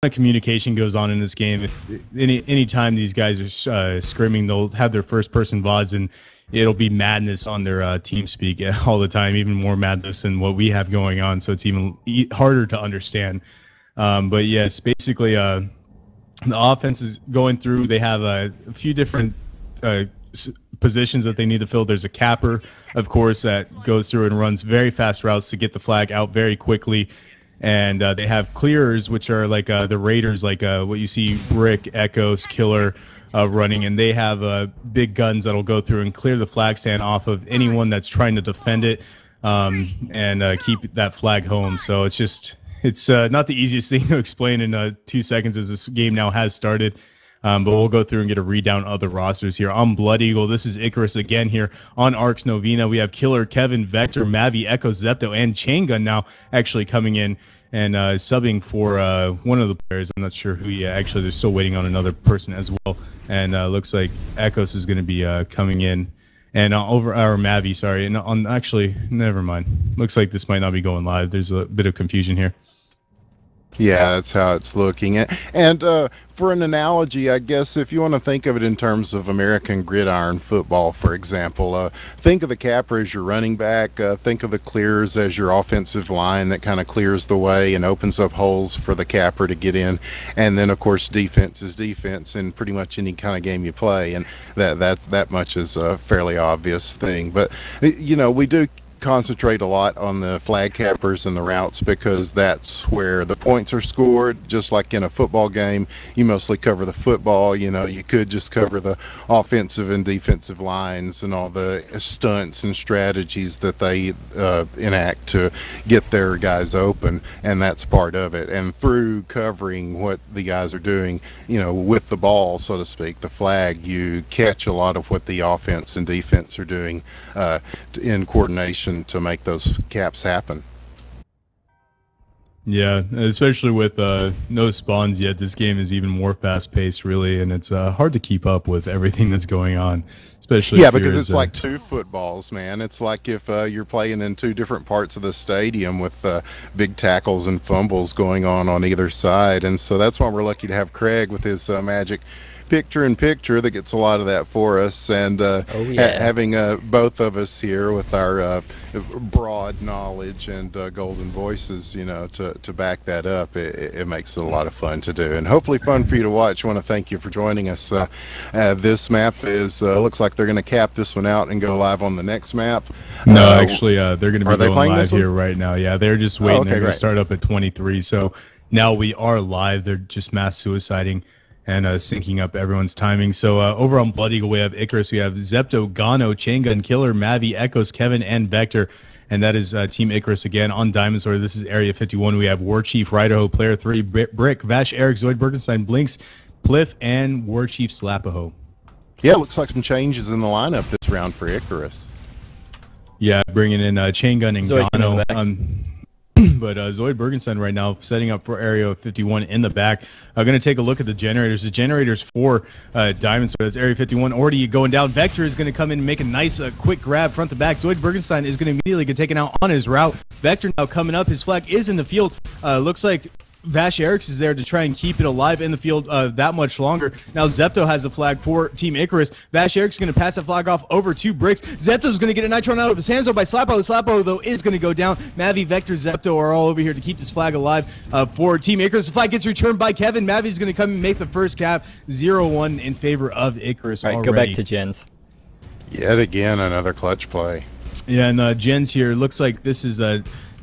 of communication goes on in this game. If any time these guys are scrimming, they'll have their first person VODs, and it'll be madness on their team speak all the time, even more madness than what we have going on. So it's even harder to understand. But yes, basically, the offense is going through. They have a few different positions that they need to fill. There's a capper, of course, that goes through and runs very fast routes to get the flag out very quickly. And they have clearers, which are like the raiders, like what you see Brick, Echoes, Killer running, and they have big guns that'll go through and clear the flag stand off of anyone that's trying to defend it and keep that flag home. So it's not the easiest thing to explain in 2 seconds, as this game now has started. But we'll go through and get a read down of the rosters here. On Blood Eagle, this is Icarus again here. On Arcs Novena, we have Killer, Kevin, Vector, Mavi, Echo, Zepto, and Chain Gun now actually coming in and subbing for one of the players. I'm not sure who yet. Actually, they're still waiting on another person as well. And looks like Echoes is going to be coming in. And over our Mavi, sorry. And on actually, never mind. Looks like this might not be going live. There's a bit of confusion here. Yeah, that's how it's looking. And for an analogy, I guess, if you want to think of it in terms of American gridiron football, for example, think of the capper as your running back, think of the clears as your offensive line that kind of clears the way and opens up holes for the capper to get in. And then, of course, defense is defense in pretty much any kind of game you play. And that much is a fairly obvious thing. But, you know, we do concentrate a lot on the flag cappers and the routes because that's where the points are scored. Just like in a football game, you mostly cover the football. You know, you could just cover the offensive and defensive lines and all the stunts and strategies that they enact to get their guys open, and that's part of it. And through covering what the guys are doing, you know, with the ball, so to speak, the flag, you catch a lot of what the offense and defense are doing in coordination to make those caps happen. Yeah, especially with no spawns yet, this game is even more fast-paced, really, and it's hard to keep up with everything that's going on. Especially because it's like two footballs, man. It's like if you're playing in two different parts of the stadium with big tackles and fumbles going on either side, and so that's why we're lucky to have Craig with his magic picture-in-picture that gets a lot of that for us, and having both of us here with our broad knowledge and golden voices, you know, to back that up, it makes it a lot of fun to do, and hopefully fun for you to watch. I want to thank you for joining us. This map is looks like they're going to cap this one out and go live on the next map. No, actually, they're going to be going live here right now. Yeah, they're just waiting. They're going to start up at 23, so now we are live. They're just mass suiciding and syncing up everyone's timing. So over on Blood Eagle, we have Icarus, we have Zepto, Gano, Chain Gun, Killer, Mavi, Echoes, Kevin, and Vector. And that is Team Icarus again. On Diamond Sword, this is Area 51. We have War Chief, Ridaho, Player 3, Brick, Vash, Eric, Zoid, Bergenstein, Blinks, Pliff, and War Chief Slapaho. Yeah, it looks like some changes in the lineup this round for Icarus. Yeah, bringing in Chain Gun and Zoid Gano. But Zoid Bergenstein right now setting up for Area 51 in the back. I'm going to take a look at the generators. The generators for Diamond, so that's Area 51 already going down. Vector is going to come in and make a nice quick grab front to back. Zoid Bergenstein is going to immediately get taken out on his route. Vector now coming up. His flag is in the field. Looks like Vash Eriks is there to try and keep it alive in the field that much longer. Now Zepto has a flag for Team Icarus. Vash Eriks is going to pass that flag off over to Bricks. Zepto's going to get a Nitron out of his hands though by Slapo. Slapo though is going to go down. Mavi, Vector, Zepto are all over here to keep this flag alive for Team Icarus. The flag gets returned by Kevin. Mavi's going to come and make the first cap. 0-1 in favor of Icarus. All right, go back to Gens. Yet again, another clutch play. Yeah, and Gens here. Looks like this is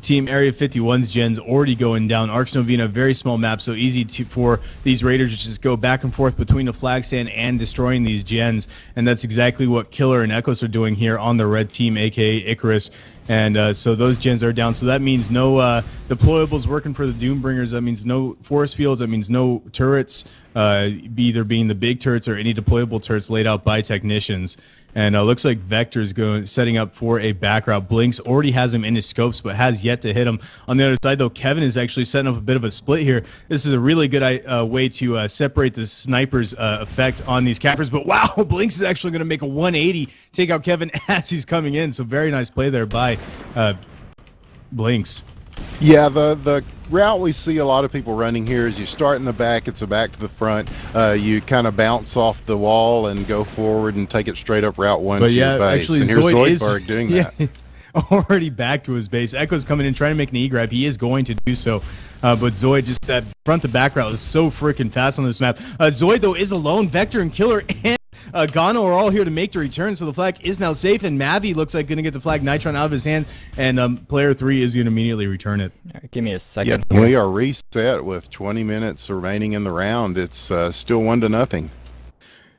Team Area 51's gens already going down. Arcs Novena, very small map, so easy for these raiders to just go back and forth between the flag stand and destroying these gens. And that's exactly what Killer and Echoes are doing here on the red team, aka Icarus. And so those gens are down. So that means no deployables working for the Doombringers. That means no force fields. That means no turrets, either being the big turrets or any deployable turrets laid out by technicians. And looks like Vector's setting up for a back route. Blinks already has him in his scopes, but has yet to hit him. On the other side, though, Kevin is actually setting up a bit of a split here. This is a really good way to separate the sniper's effect on these cappers. But wow, Blinks is actually going to make a 180, take out Kevin as he's coming in. So very nice play there by Blinks. Yeah, the route we see a lot of people running here is you start in the back, it's a back to the front. You kind of bounce off the wall and go forward and take it straight up Route 1 But to yeah, your base. actually, And here's Zoid is Zoidberg doing that. already back to his base. Echo's coming in, trying to make an E-grab. He is going to do so. But Zoid, just that front to back route is so freaking fast on this map. Zoid, though, is alone. Vector and Killer and Gano are all here to make the return, so the flag is now safe, and Mavi looks like going to get the flag Nitron out of his hand, and player 3 is going to immediately return it. All right, give me a second. Yeah, we are reset with 20 minutes remaining in the round. It's still 1-0.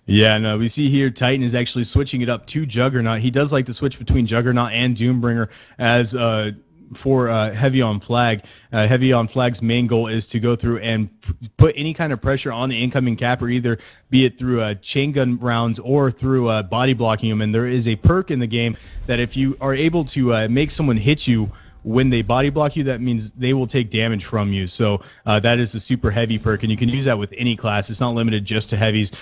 Yeah, no, we see here Titan is actually switching it up to Juggernaut. He does like to switch between Juggernaut and Doombringer as for Heavy on Flag. Heavy on Flag's main goal is to go through and put any kind of pressure on the incoming capper, either be it through chain gun rounds or through body blocking him. And there is a perk in the game that if you are able to make someone hit you when they body block you, that means they will take damage from you. So that is a super heavy perk, and you can use that with any class. It's not limited just to heavies.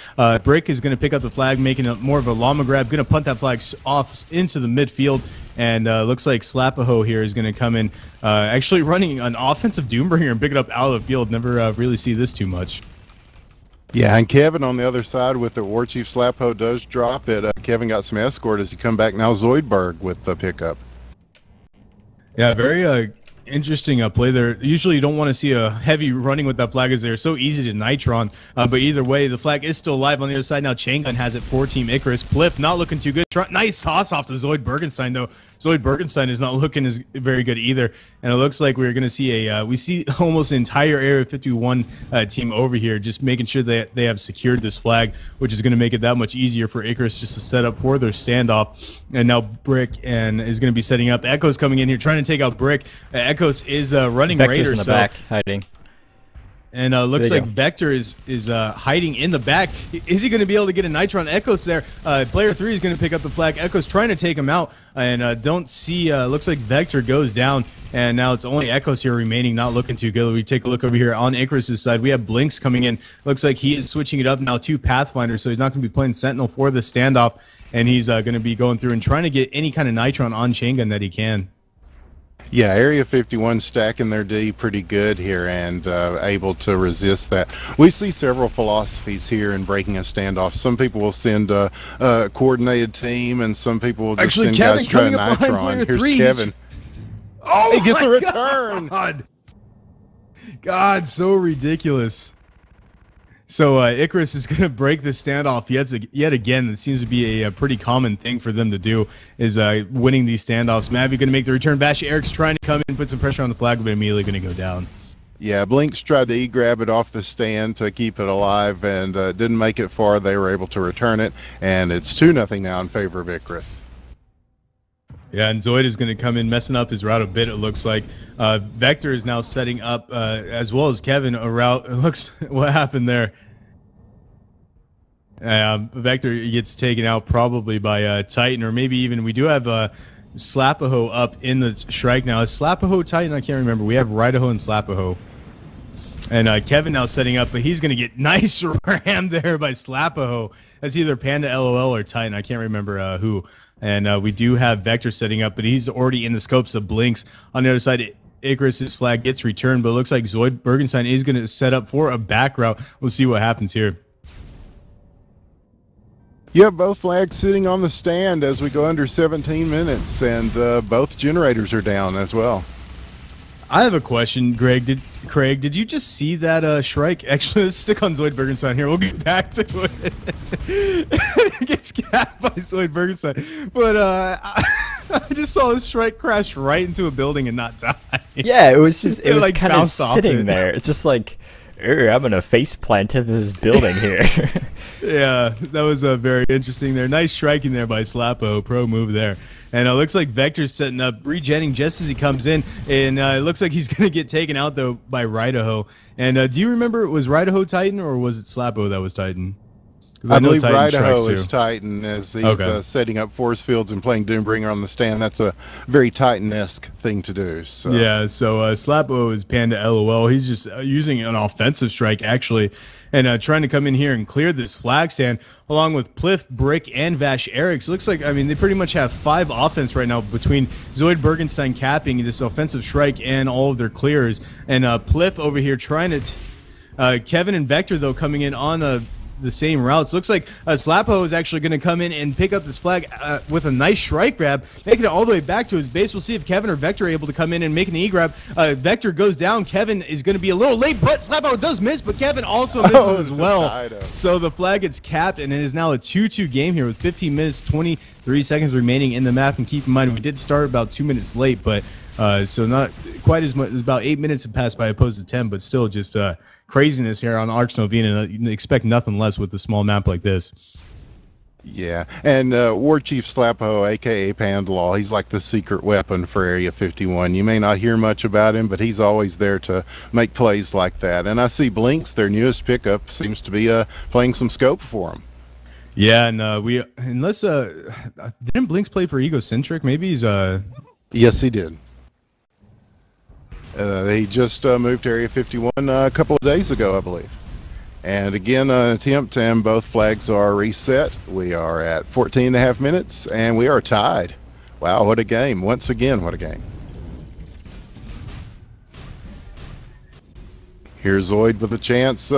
Brick is going to pick up the flag, making it more of a llama grab, going to punt that flag off into the midfield, and looks like Slapaho here is going to come in, actually running an offensive Doombringer and pick it up out of the field. Never really see this too much. Yeah, and Kevin on the other side with the War Chief Slapo does drop it. Kevin got some escort as he come back now. Zoidberg with the pickup. Yeah, very interesting play there. Usually you don't want to see a heavy running with that flag as they're so easy to Nitron. But either way, the flag is still alive on the other side. Now Chain Gun has it for Team Icarus. Pliff not looking too good. Nice toss off to Zoid Bergenstein, though. Zoid Bergenstein is not looking as very good either. And it looks like we're going to see we see almost the entire Area 51 team over here just making sure that they have secured this flag, which is going to make it that much easier for Icarus just to set up for their standoff. And now Brick is going to be setting up. Echo's coming in here trying to take out Brick. Echo's is running Vector's Raider, in the back, hiding. And looks like Vector is hiding in the back. Is he going to be able to get a Nitron? Echo's there. Player 3 is going to pick up the flag. Echo's trying to take him out. And don't see, looks like Vector goes down. And now it's only Echo's here remaining, not looking too good. We take a look over here on Icarus' side. We have Blinks coming in. Looks like he is switching it up now to Pathfinder, so he's not going to be playing Sentinel for the standoff. And he's going to be going through and trying to get any kind of Nitron on Chain Gun that he can. Yeah, Area 51 stacking their D pretty good here and able to resist that. We see several philosophies here in breaking a standoff. Some people will send a coordinated team, and some people will just send guys trying Nitron. Here's Kevin. Oh, he gets a return. God, so ridiculous. So Icarus is going to break the standoff yet again. That seems to be a pretty common thing for them to do, is winning these standoffs. Mavi going to make the return. Bash Eric's trying to come in, put some pressure on the flag, but immediately going to go down. Yeah, Blinks tried to E-grab it off the stand to keep it alive and didn't make it far. They were able to return it, and it's 2-0 now in favor of Icarus. Yeah, and Zoid is going to come in, messing up his route a bit, it looks like. Vector is now setting up, as well as Kevin, a route. It looks, what happened there? Vector gets taken out probably by Titan, or maybe even, we do have Slapaho up in the strike now. Is Slapaho Titan? I can't remember. We have Ridaho and Slapaho. And Kevin now setting up, but he's going to get nice rammed there by Slapaho. That's either Panda LOL or Titan. I can't remember who. And we do have Vector setting up, but he's already in the scopes of Blinks. On the other side, Icarus' flag gets returned, but it looks like Zoid Bergenstein is going to set up for a back route. We'll see what happens here. Yeah, both flags sitting on the stand as we go under 17 minutes, and both generators are down as well. I have a question, Craig. Did you just see that Shrike? Actually, let's stick on Zoid Bergenstein here. We'll get back to it. It gets capped by Zoid Bergenstein. But I just saw this Shrike crash right into a building and not die. Yeah, it was just, it was like kind of sitting there. It's just like, I'm gonna face plant into this building here. Yeah, that was very interesting there. Nice striking there by Slapo. Pro move there. And it looks like Vector's setting up, regenning just as he comes in. And it looks like he's going to get taken out, though, by Ridaho. And do you remember, was Ridaho Titan or was it Slapo that was Titan? I believe Titan strikes Idaho too. is Titan as he's setting up force fields and playing Doombringer on the stand. That's a very Titan-esque thing to do. So. Yeah, so Slapo is Panda LOL. He's just using an offensive strike, actually, and trying to come in here and clear this flag stand, along with Pliff, Brick, and Vash Eric. So it looks like, I mean, they pretty much have 5 offense right now between Zoid Bergenstein capping this offensive strike and all of their clears. And Pliff over here trying to... Kevin and Vector, though, coming in on the same routes. Looks like Slapo is actually going to come in and pick up this flag with a nice strike grab, making it all the way back to his base. We'll see if Kevin or Vector are able to come in and make an E-grab. Vector goes down. Kevin is going to be a little late, but Slapo does miss, but Kevin also misses as well. So the flag gets capped, and it is now a 2-2 game here with 15 minutes, 23 seconds remaining in the map. And keep in mind, we did start about 2 minutes late, but so not quite as much. About 8 minutes have passed by opposed to 10, but still just craziness here on Arch Novena. You expect nothing less with a small map like this. Yeah, and War Chief Slapo, a.k.a. Pandalaw, he's like the secret weapon for Area 51. You may not hear much about him, but he's always there to make plays like that. And I see Blinks, their newest pickup, seems to be playing some scope for him. Yeah, and unless didn't Blinks play for Egocentric? Maybe he's Yes, he did. He just moved to Area 51 a couple of days ago, I believe. And again, an attempt, and both flags are reset. We are at 14.5 minutes, and we are tied. Wow, what a game. Once again, what a game. Here's Zoid with a chance,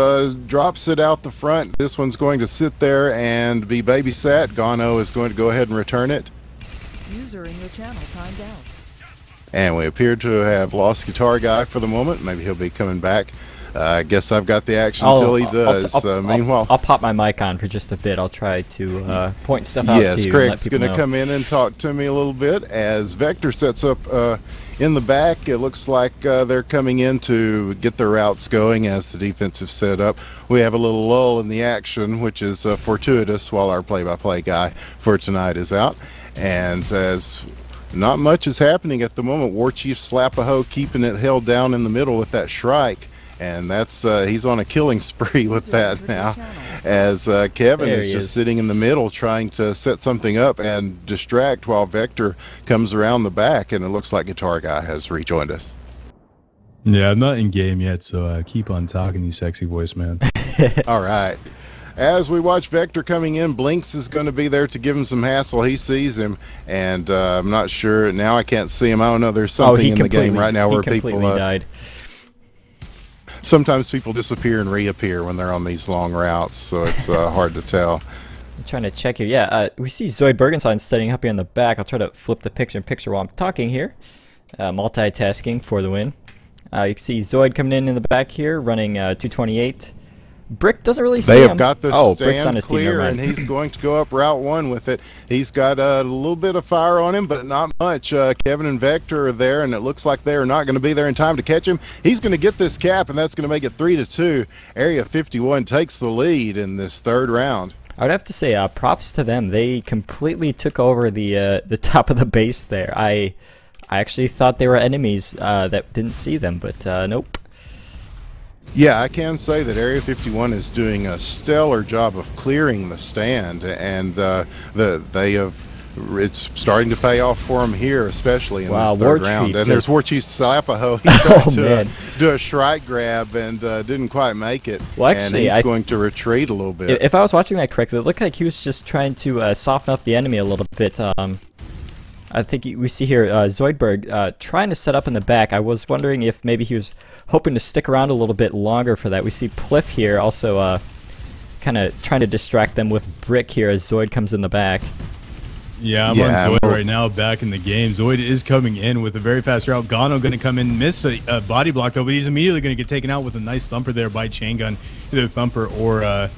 drops it out the front. This one's going to sit there and be babysat. Gano is going to go ahead and return it. User in your channel timed out. And we appear to have lost Guitar Guy for the moment. Maybe he'll be coming back. I guess I've got the action until he does. Meanwhile, I'll pop my mic on for just a bit. I'll try to point stuff out to you. Yes, Craig's going to come in and talk to me a little bit as Vector sets up in the back. It looks like they're coming in to get their routes going as the defensive setup. We have a little lull in the action, which is fortuitous while our play-by-play guy for tonight is out. And as not much is happening at the moment, War Chief Slapaho keeping it held down in the middle with that Shrike. And that's he's on a killing spree with that now, as Kevin is just sitting in the middle trying to set something up and distract while Vector comes around the back, and it looks like Guitar Guy has rejoined us. Yeah, I'm not in game yet, so keep on talking, you sexy voice man. All right. As we watch Vector coming in, Blinks is going to be there to give him some hassle. He sees him, and I'm not sure. Now I can't see him. I don't know. There's something in the game right now where people died. Sometimes people disappear and reappear when they're on these long routes, so it's hard to tell. I'm trying to check here. Yeah, we see Zoid Bergenstein setting up here in the back. I'll try to flip the picture while I'm talking here. Multitasking for the win. You can see Zoid coming in the back here, running 228. Brick doesn't really see him. They have got the Brick's on stand his clear, team, and he's going to go up Route 1 with it. He's got a little bit of fire on him, but not much. Kevin and Vector are there, and it looks like they are not going to be there in time to catch him. He's going to get this cap, and that's going to make it 3-2. Area 51 takes the lead in this third round. I would have to say props to them. They completely took over the top of the base there. I actually thought they were enemies that didn't see them, but nope. Yeah, I can say that Area 51 is doing a stellar job of clearing the stand, and it's starting to pay off for them here, especially in this third round. And there's War Chief Slapaho. He tried to do a Shrike grab and didn't quite make it. Well, actually, and he's going to retreat a little bit. If I was watching that correctly, it looked like he was just trying to soften up the enemy a little bit. I think we see here Zoidberg trying to set up in the back. I was wondering if maybe he was hoping to stick around a little bit longer for that. We see Pliff here also kind of trying to distract them with Brick here as Zoid comes in the back. Yeah, I'm on Zoid right now, back in the game. Zoid is coming in with a very fast route. Gano going to come in, miss a body block though, but he's immediately going to get taken out with a nice thumper there by Chain Gun, either thumper or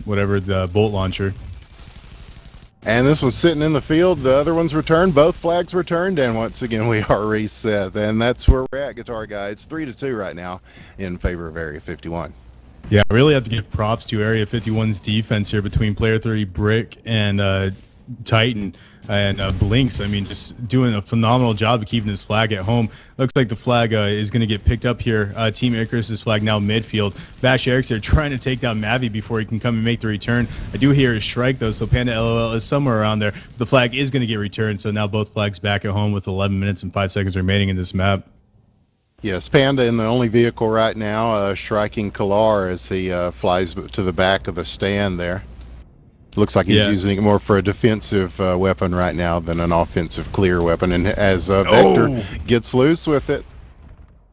whatever, the bolt launcher. And this was sitting in the field. The other one's returned. Both flags returned, and once again we are reset. And that's where we're at, Guitar Guy. It's 3-2 right now in favor of Area 51. Yeah, I really have to give props to Area 51's defense here between player 30 Brick and Titan and Blinks, I mean, just doing a phenomenal job of keeping his flag at home. Looks like the flag is going to get picked up here. Team Icarus's flag now midfield. Bash Eric's there trying to take down Mavi before he can come and make the return. I do hear a strike, though, so Panda LOL is somewhere around there. The flag is going to get returned, so now both flags back at home with 11 minutes and 5 seconds remaining in this map. Yes, Panda in the only vehicle right now, striking Kalar as he flies to the back of the stand there. Looks like he's using it more for a defensive weapon right now than an offensive clear weapon. And as Vector gets loose with it,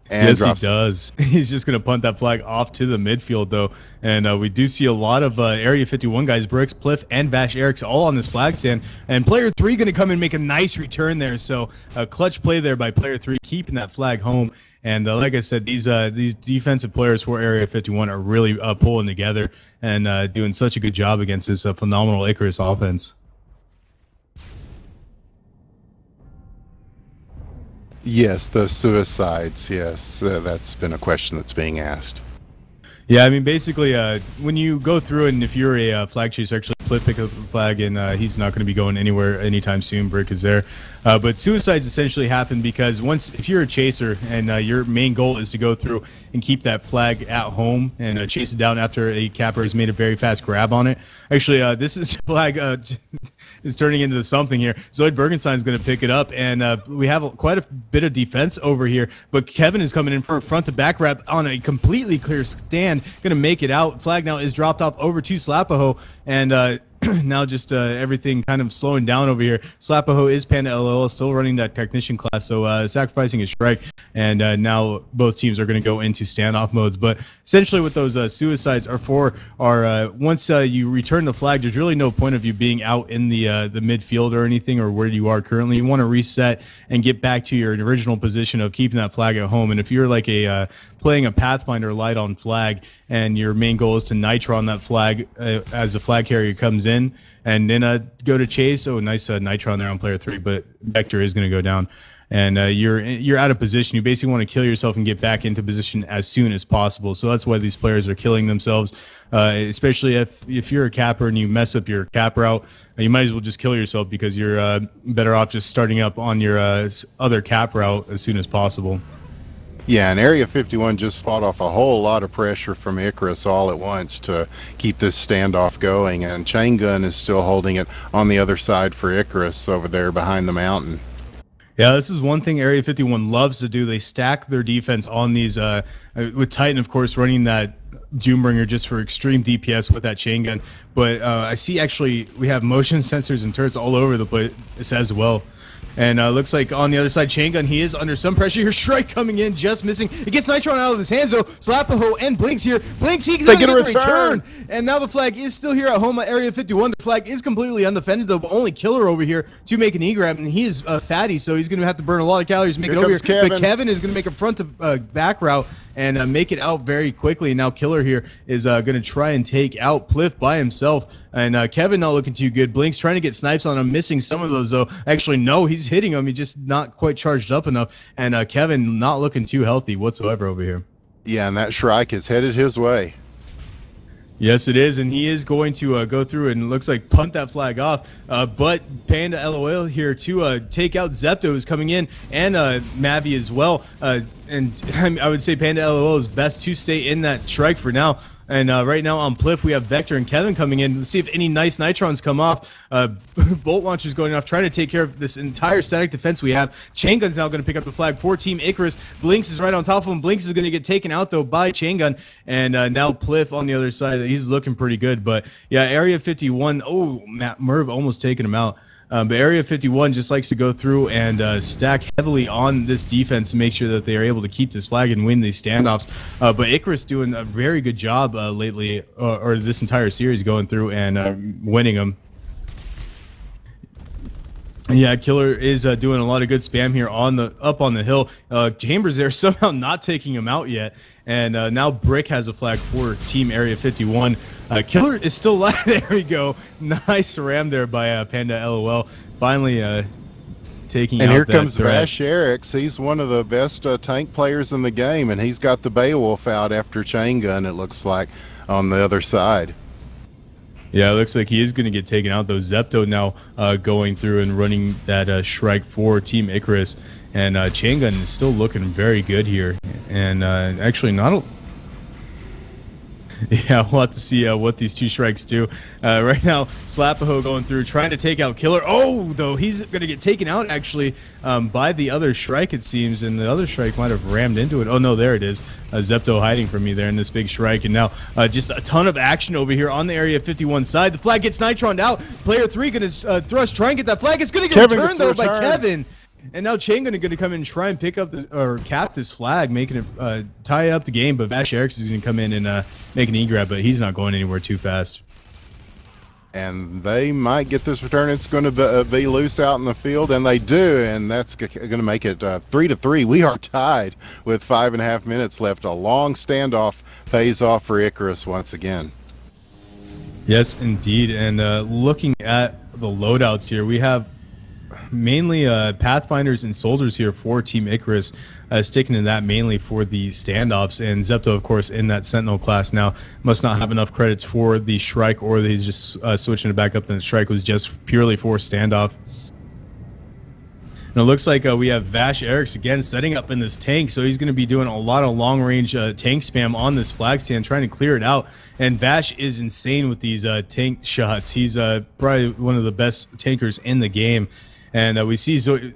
and yes, he does. He's just going to punt that flag off to the midfield, though. And we do see a lot of Area 51 guys, Brooks, Pliff, and Vash Eric's all on this flag stand. And Player 3 going to come and make a nice return there. So a clutch play there by Player 3, keeping that flag home. And like I said, these defensive players for Area 51 are really pulling together and doing such a good job against this phenomenal Icarus offense. Yes, the suicides. Yes, that's been a question that's being asked. Yeah, I mean, basically, when you go through and if you're a flag chaser, actually Pliff pick up the flag, and he's not going to be going anywhere anytime soon. Brick is there. But suicides essentially happen because if you're a chaser and your main goal is to go through and keep that flag at home and chase it down after a capper has made a very fast grab on it. Actually, this is flag is turning into something here. Zoid Bergenstein's going to pick it up, and we have quite a bit of defense over here. But Kevin is coming in for a front to back wrap on a completely clear stand, going to make it out. Flag now is dropped off over to Slapaho, and now just everything kind of slowing down over here. Slapaho is Panda LOL, still running that technician class, so sacrificing a strike, and now both teams are going to go into standoff modes. But essentially what those suicides are for are once you return the flag, there's really no point of you being out in the midfield or anything, or where you are currently. You want to reset and get back to your original position of keeping that flag at home. And if you're like playing a Pathfinder light on flag, and your main goal is to nitro on that flag as the flag carrier comes in, and then go to chase. Oh, nice nitro on there on Player 3, but Vector is going to go down, and you're out of position. You basically want to kill yourself and get back into position as soon as possible. So that's why these players are killing themselves, especially if you're a capper and you mess up your cap route. You might as well just kill yourself, because you're better off just starting up on your other cap route as soon as possible. Yeah, and Area 51 just fought off a whole lot of pressure from Icarus all at once to keep this standoff going, and Chain Gun is still holding it on the other side for Icarus over there behind the mountain. Yeah, this is one thing Area 51 loves to do. They stack their defense on these, with Titan, of course, running that Doombringer just for extreme DPS with that chain gun. But I see actually we have motion sensors and turrets all over the place as well. And looks like on the other side, Chain Gun, he is under some pressure here. Strike coming in, just missing. It gets Nitron out of his hands, though. Slapaho and Blinks here. Blinks, he can get a return. And now the flag is still here at home at Area 51. The flag is completely undefended, though, but only Killer over here to make an E-grab. And he is fatty, so he's going to have to burn a lot of calories to make it over here. Kevin. But Kevin is going to make a front to back route and make it out very quickly. And now Killer here is going to try and take out Pliff by himself. And Kevin not looking too good. Blinks trying to get snipes on him, missing some of those, though. Actually, no, he's hitting him. He's just not quite charged up enough. And Kevin not looking too healthy whatsoever over here. Yeah, and that Shrike is headed his way. Yes, it is, and he is going to go through and looks like punt that flag off. But Panda LOL here to take out Zepto is coming in, and Mavi as well. And I would say Panda LOL is best to stay in that strike for now. And right now on Pliff, we have Vector and Kevin coming in. Let's see if any nice Nitrons come off. Bolt launchers going off, trying to take care of this entire static defense we have. Chain Gun's now going to pick up the flag for Team Icarus. Blinks is right on top of him. Blinks is going to get taken out, though, by Chain Gun. And now Pliff on the other side. He's looking pretty good. But, yeah, Area 51. Oh, Matt Merv almost taking him out. But Area 51 just likes to go through and stack heavily on this defense to make sure that they are able to keep this flag and win these standoffs. But Icarus doing a very good job lately, or this entire series, going through and winning them. Yeah, Killer is doing a lot of good spam here up on the hill. Chambers there somehow not taking him out yet. And now Brick has a flag for Team Area 51. Killer is still alive. There we go. Nice ram there by Panda LOL. Finally taking out that. And here comes Vash Eric's. He's one of the best tank players in the game, and he's got the Beowulf out after Chain Gun, it looks like, on the other side. Yeah, it looks like he is going to get taken out, though. Zepto now going through and running that strike for Team Icarus. And Chaingun is still looking very good here. And actually not a... Yeah, we'll have to see what these two strikes do. Right now, Slapaho going through, trying to take out Killer. Oh, though, he's going to get taken out, actually, by the other strike, it seems. And the other strike might have rammed into it. Oh, no, there it is. Zepto hiding from me there in this big strike. And now just a ton of action over here on the Area 51 side. The flag gets Nitroned out. Player 3 going to thrust, try and get that flag. It's going to get returned, though, by Kevin. And now Chain going to come in and try and pick up this, or cap this flag, making it tie up the game. But Vash Eriks is going to come in and make an e-grab, but he's not going anywhere too fast. And they might get this return. It's going to be loose out in the field, and they do, and that's going to make it 3-3. We are tied with 5.5 minutes left. A long standoff pays off for Icarus once again. Yes, indeed. And looking at the loadouts here, we have mainly Pathfinders and Soldiers here for Team Icarus, sticking to that mainly for the standoffs. And Zepto, of course, in that Sentinel class now must not have enough credits for the Shrike, or he's just switching it back up. Then the Shrike was just purely for standoff. And it looks like we have Vash Eriks again setting up in this tank, so he's going to be doing a lot of long-range tank spam on this flag stand, trying to clear it out. And Vash is insane with these tank shots. He's probably one of the best tankers in the game. And we see Zoe.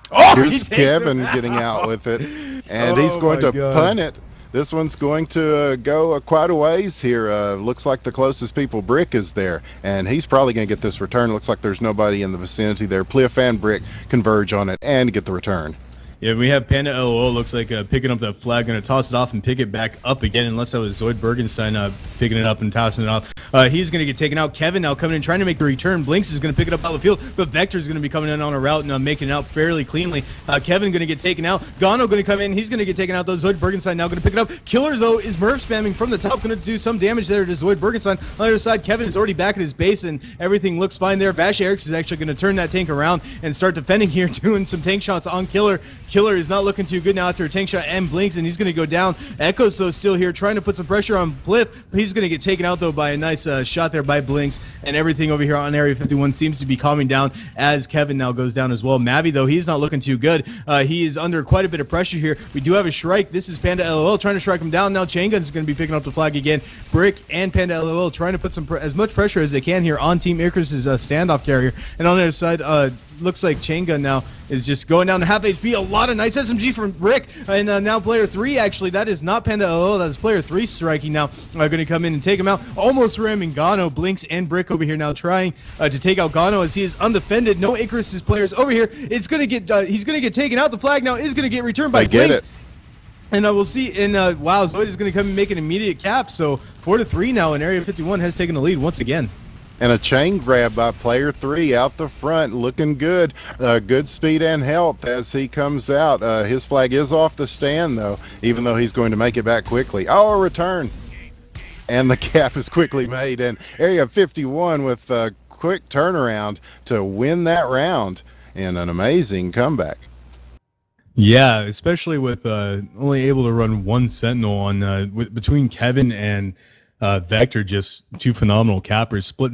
Oh, here's Kevin getting out with it, and he's going to punt it. This one's going to go quite a ways here. Looks like the closest people, Brick, is there, and he's probably going to get this return. Looks like there's nobody in the vicinity there. Pliff and Brick converge on it and get the return. Yeah, we have Panda LOL, looks like picking up that flag, going to toss it off and pick it back up again, unless that was Zoid Bergenstein picking it up and tossing it off. He's going to get taken out. Kevin now coming in, trying to make the return. Blinks is going to pick it up out of the field, but Vector is going to be coming in on a route and making it out fairly cleanly. Kevin going to get taken out. Gano going to come in. He's going to get taken out, though. Zoid Bergenstein now going to pick it up. Killer, though, is Murph spamming from the top, going to do some damage there to Zoid Bergenstein. On the other side, Kevin is already back at his base, and everything looks fine there. Vash Eriks is actually going to turn that tank around and start defending here, doing some tank shots on Killer. Killer is not looking too good now after a tank shot and Blinks, and he's going to go down. Echoes, though, still here, trying to put some pressure on Bliff. He's going to get taken out, though, by a nice shot there by Blinks, and everything over here on Area 51 seems to be calming down as Kevin now goes down as well. Mabby, though, he's not looking too good. He is under quite a bit of pressure here. We do have a Shrike. This is Panda LOL trying to strike him down. Now Chain Gun's going to be picking up the flag again. Brick and Panda LOL trying to put some as much pressure as they can here on Team Icarus' standoff carrier. And on the other side, looks like Chain Gun now is just going down to half HP. A lot of nice SMG from Brick. And now player 3, actually, that is not Panda LOL. That is player 3 striking now. Going to come in and take him out. Almost ramming Gano. Blinks and Brick over here now trying to take out Gano as he is undefended. No Icarus' players over here. It's going to get, he's going to get taken out. The flag now is going to get returned by Blinks. And we'll see. And wow, Zoid is going to come and make an immediate cap. So 4-3 now, and Area 51 has taken the lead once again. And a chain grab by player 3 out the front, looking good. Good speed and health as he comes out. His flag is off the stand, though, even though he's going to make it back quickly. Oh, a return. And the cap is quickly made. And Area 51 with a quick turnaround to win that round in an amazing comeback. Yeah, especially with only able to run one Sentinel on between Kevin and Vector, just two phenomenal cappers splitting